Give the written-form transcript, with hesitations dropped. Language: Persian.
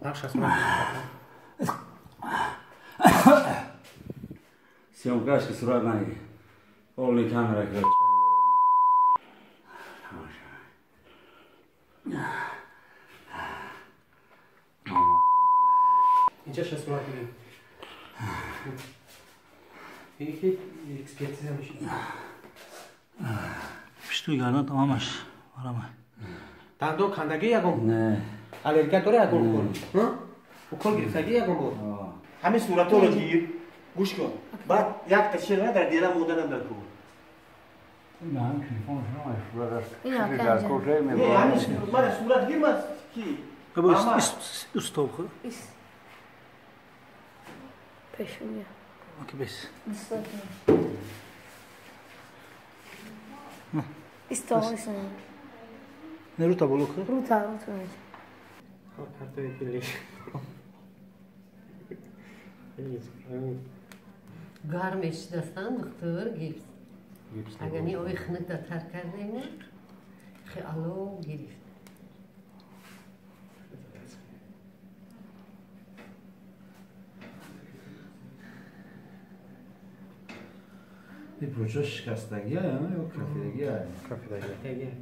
نقش از من سیامکش که صورت نگی اولی کامرا که اینجا چه صورت میگیم اینی که اکسپرتیز هم میشه پشتوی گردن تمامش آرامه دندون کندگی یکم نه الرژی داره یکم کل گرفتگی یکم بود همین صورت رو گیر گوش کن بعد یک تشکیل در دیره مودن در کو این هم تلفن شما صورت این است هم در پنجه. کجای نه میبرم همین صورت گیر من کی استوب خود ایست پشونیا اوکی بس ایست آقای سنه نرو تا بلو خود رو تا میشه پرتوی کلیش گرمش دستان دکتر گیبس اگر نی اوی خنک دا تر کرده نه خیالو گرفت این پروژه شکستگی ها یا کفیدگی ها؟ کافی دیگه